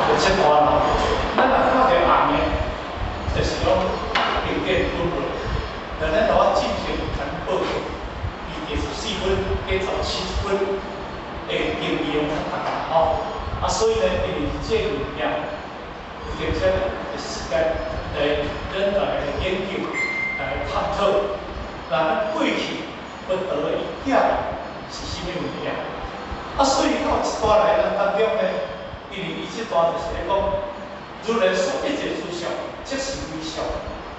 就切断啦。咱若看到红的，就是讲经过分配，咱就要进行全报告，以14分加17分的经验较大吼。所以呢，因为这个物件，有定些的时间来研究、来探讨，咱过去要得的伊囝是啥物物件。所以到一段来咱当中呢，因为伊这段就是咧讲，如来说一切诸相，即是非相，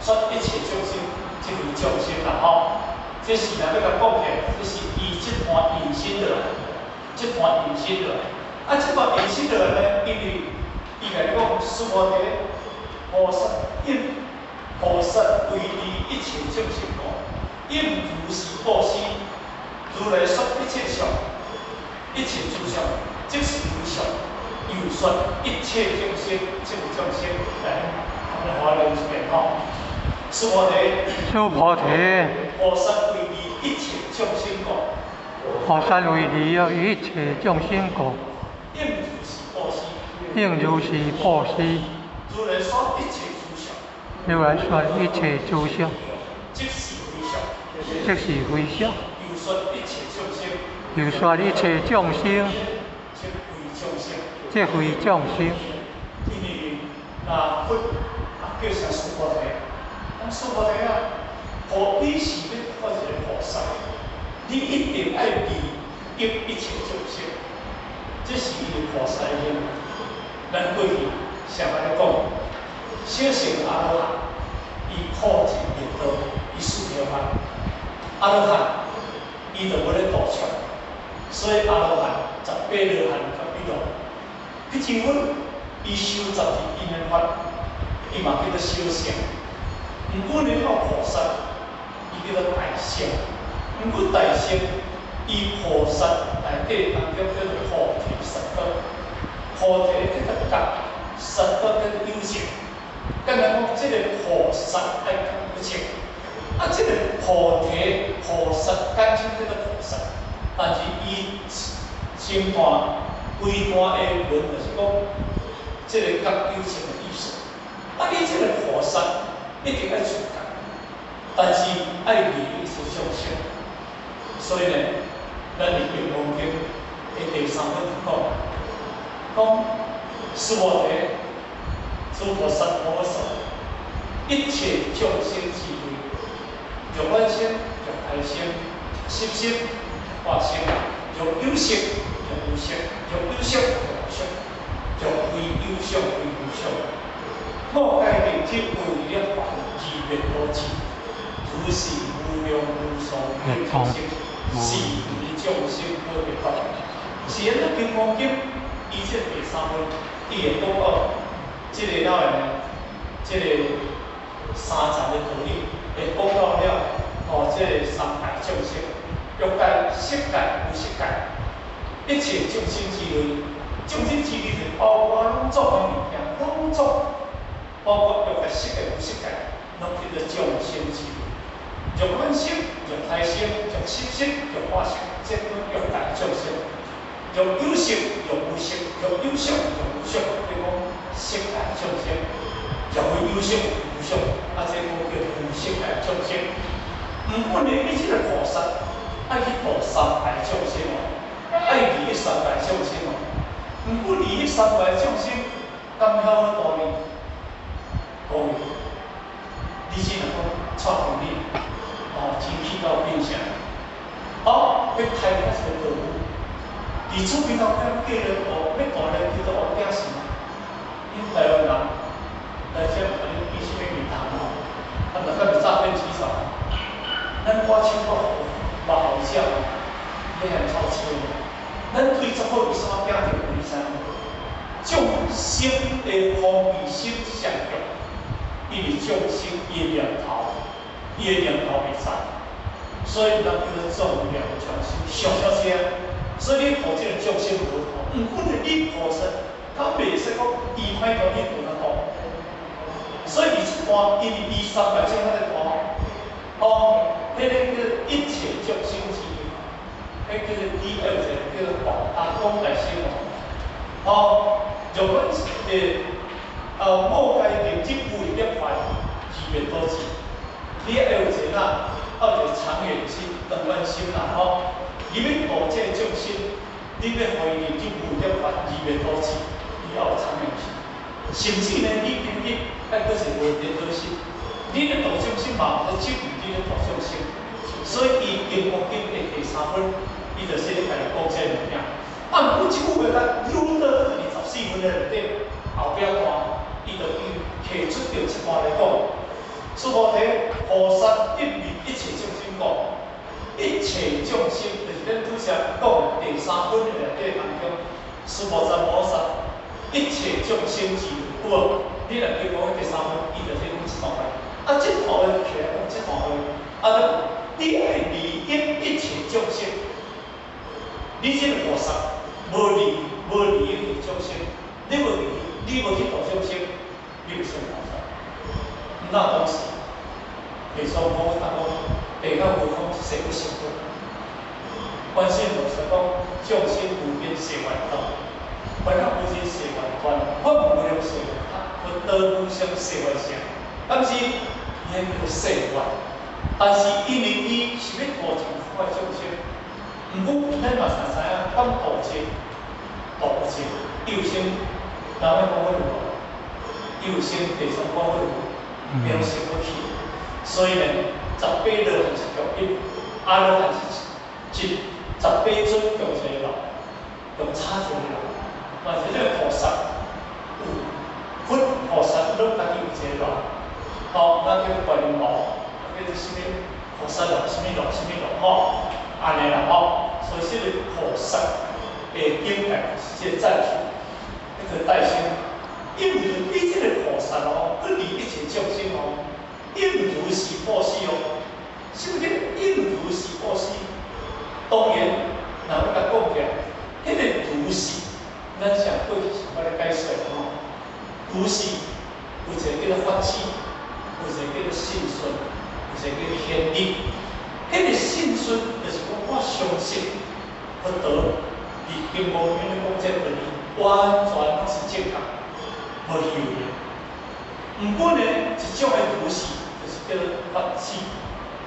说一切众生，即为众生啦吼。这是咱要甲讲起，这是伊这段引申落来，这段引申落来。这段引申落来呢，因为伊甲你讲，释迦牟尼菩萨应菩萨为利一切众生故，应如是布施，如来说一切相。一切诸相，即是非相，又说一切众生，即为众生。来，我们华人一遍吼。释菩提，菩萨为利一切众生故。菩萨为利一切众生故。应如是布施。应如是布施。如来说一切诸相。如来说一切诸相。即是非相。即是非相。又说一切众生。又说一切众生，即非众生。因为那佛叫啥释菩提？释菩提啊，你是要做一个菩萨，你一定要利益一切众生，这是伊个菩萨的任务。咱过去常安尼讲，小乘阿罗汉，伊靠近灭道，伊四条法。阿罗汉，伊就要咧度脱。所以阿罗汉18罗汉甲比罗，去证分，伊修12因缘法，伊嘛叫做小乘。毋过你看菩萨，伊叫做大乘。毋过大乘，伊菩萨内底当中叫做菩提萨埵，菩提叫做觉，萨埵叫做有情。敢若讲这个菩萨爱讲有情，这个菩提菩萨简称叫做菩萨。但是伊前段规段的文就是讲，这个觉有情的意思。你这个菩萨一定要出觉，但是爱利益一切众生。所以呢，咱伫《金刚经》的第3分讲，释菩提、诸菩萨摩诃萨，一切众生智慧，欲观心、欲爱心、心心。化生，欲有色，欲无色；欲有色，欲无色；欲非有相，非无相。我界定即为了凡二灭多智，如是无量无数的众生，是以众生可别法。是咱《金刚经》伊这第3分，伊会讲到这个了呢，这个3层的道理，会讲到了这个3大众生。欲界、色界、无色界，一切众生之类，众生之类是包括拢总的物件，拢总包括欲界、色界、无色界，拢叫做众生之类。欲观心、欲爱心、欲心心、欲化心，这叫欲界众生。欲有色、欲无色、欲有相、欲无相，叫讲色界众生。欲非有相、无相，这叫无色界众生。毋过呢，你这个菩萨。爱去度3大众生爱利益3大众生毋过利益3大众生，敢晓好道理？各位，你只能讲带动你，争取到变成，要开发一个道路。而厝边头讲叫人要大人叫做学点什么？因台湾人来这可能必须要面谈咱就诈骗集团，咱花钱不好。嘛好笑，你还超车。咱推出好为啥惊着为啥？众生的方便心上强，因为众生伊念头袂散，所以咱叫做众念众生上小车。所以你靠这个众生无头，毋过你菩萨，他袂使讲伊歹到你度得到。所以伊一段，因为伊3大众在段，迄个叫一切众生之类，迄叫做第2个叫做广大公大师如果某该民政部的一环议员多次，你要有一个要有长远心、长远心啦吼。你要顾这个众生，你要互伊民政部一环议员多次，你要有长远心。甚至呢，你今日还阁是无连多心，你的大众心嘛，在证明你的大众心。所以伊经过经的第3分，伊就是咧家己讲这物件。啊，毋过即句话甲愈到24分的内底，后壁看，伊就提出着一段来讲。诸菩提，菩萨一面一切众生讲，一切众生就是咱拄则讲第3分的内底当中，诸菩萨，一切众生之有。你若去讲第3分，伊就去讲即段话。啊，即段话起来讲即段话，啊，你爱利益一切众生，你这个菩萨无利益众生，你无去度众生，你不是菩萨。那当时，北双方他讲，北较无方谁不行动？观世音菩萨讲，众生无边誓愿道，观看无尽誓愿观，我无量誓愿他，我得无上誓愿相。但是，伊迄叫誓愿，但是因为伊是要度尽苦的众生，毋过咱嘛常知影，讲度者，度不尽，伊有先，人要讲迄落，伊有先第三讲迄落。没有想不起，所以呢，18罗汉是共一，阿罗汉是一，18尊共一个人，共差一个人。但是这个菩萨，佛菩萨拢家己有一个人，好，那叫观音号，那叫什么菩萨罗，什么罗，吼，安尼啦吼。所以这个菩萨的境界是这赞许，那个代心。因为你这个菩萨哦，不离一切众生哦，应如是布施哦。什么叫应如是布施？当然，若要甲讲起来，迄个如是，咱上过去是捌咧解说吼。如是有一个叫做法器，有一个叫做信顺，有一个叫做天理。迄个信顺就是讲我相信佛陀，伫经无院咧讲这个理，完全拢是正确。无虚伪的，毋过呢，一种的如是，就是叫做法器，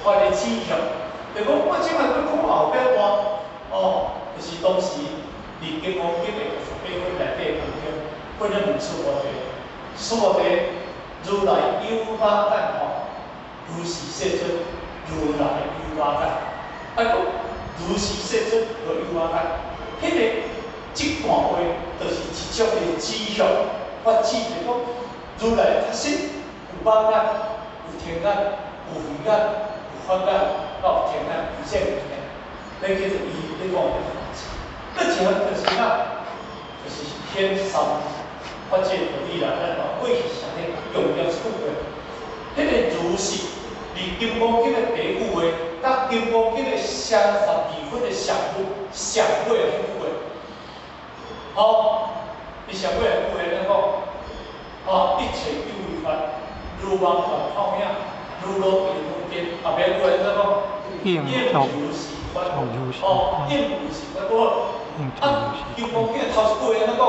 法的指向。就讲我即摆要讲后壁段，就是当时历经无经的18分内底当中，分了无数菩提，诸菩提，如来有法干法，如是世尊，如来有法干。啊，讲如是世尊和有法干，迄个即段话，就是一种的指向。法器就讲，如来确实有法眼、有天眼、有慧眼、有法眼，到天眼、有见有见，那叫做伊咧讲的法器。那前就是就是天三法界合理啦，咱话过去常咧用了一句话，迄个如是，离金刚经的第一句话，甲金刚经的写12分的上尾的迄句话，好。伊上尾句话咧讲，一切有为法，如梦幻泡影，如露亦如电。后边句话咧讲，应如是法，应如是法多。金刚经头一句话咧讲，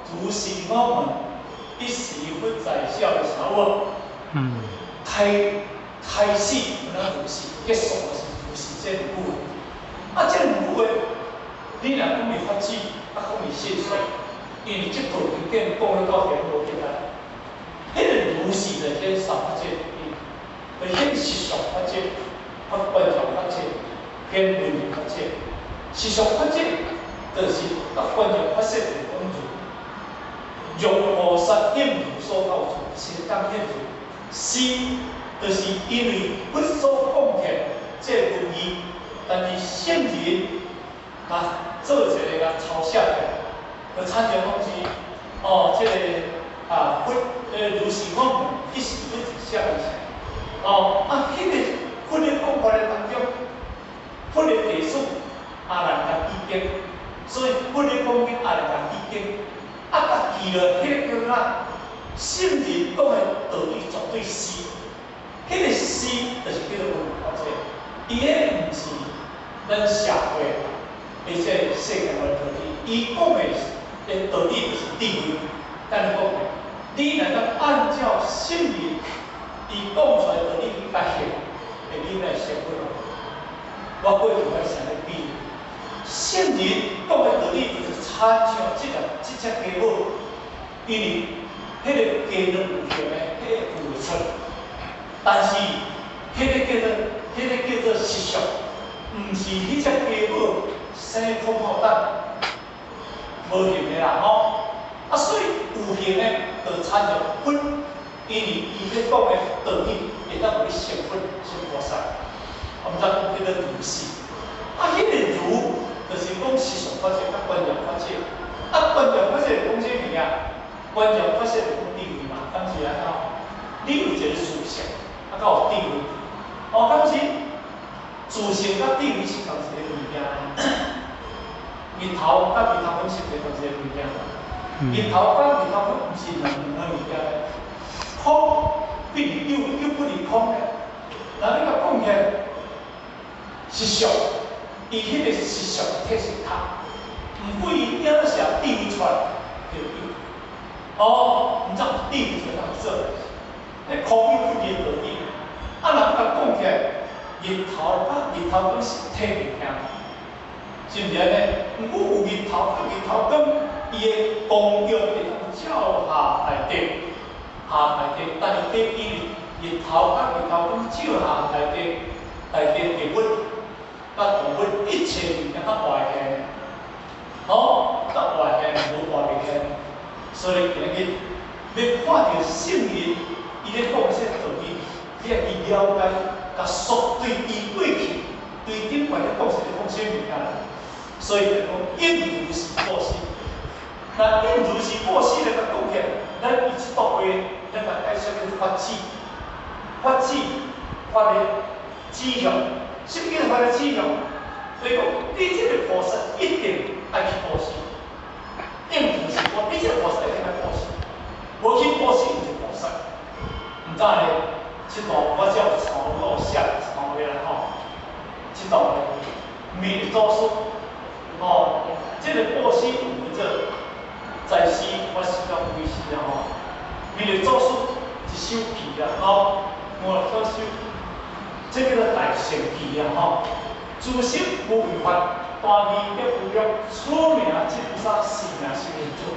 如是我们一时不在笑的时候，开始那如是，结束就是如是这句话。啊，这句话，你若讲伊法子，讲伊现实。因为这部经典讲了到现无简单，迄个如是就显三法界，就显实相法界、法观相法界、显论理法界。实相法界就是法观相法界的讲住，用菩萨应如所教处，是当现住。是，就是因为佛所讲的这文义，但是现人做一个抄写的。有参照东西，这个佛如是我们一时不止下一下，迄个佛的讲法的当中，佛的地数阿难甲意见，所以佛的讲经阿难甲意见，甲记了迄个叫啥？圣人讲的道理绝对是，迄个是就是叫做文化者，伊迄毋是咱社会，而且世间的道理，伊讲的。道理就是地位。但是讲，你若当按照圣人伊讲出来道理去甲行，会你来成功咯。我过去我想咧比，圣人讲的道理就是参照即只家伙，因为迄个家伙有行的，迄个有出，但是迄个叫做实相，毋是迄只家伙生空好蛋。 无形的啦吼，所以有形的就参照分，因为伊咧讲的道理会当互你成分成菩萨，我们讲迄个如是，迄个如就是讲思想法则甲观念法则，观念法则讲啥物啊？观念法则就讲地位嘛，当时啊吼，你有一个思想，甲有地位，当时自性甲地位是同一个物件。 日头甲日头粉是同一个物件，日头甲日头粉毋是两个物件。空不离又不离空咧。那你甲讲起来，实相，伊迄个实相体是空，毋过伊点是地位出来就有。毋知地位怎样做？迄空又不离道理。若甲讲起来，日头甲日头粉是体物件。 是毋是安尼？毋过有日头甲日头光，伊的光耀会当照下内底，但是对伊日头甲日头光照下内底的物，甲动物一切物件较外显，甲外显无外面显，所以今日要看到圣人伊咧讲些道理，你要去了解，甲属对伊过去对顶块咧讲是咧讲啥物件。 所以就讲应如是过失，那应如是过失咧，甲讲起来，咱以即道话，咱甲解释叫法治，法律指向，什么叫法律指向？所以讲，你这个菩萨一定爱去过失，应如是过，你这个菩萨一定爱过失，无去过失就是菩萨。毋知咧，即道我只有抄录写抄下来吼，即道咧，弥陀书。 这个过失有这在世，我时常为师啊吼，为了做出一首皮啊我做首，这叫做大圣皮啊吼，自身无违法，大义亦无约，出名即菩萨是名是名做。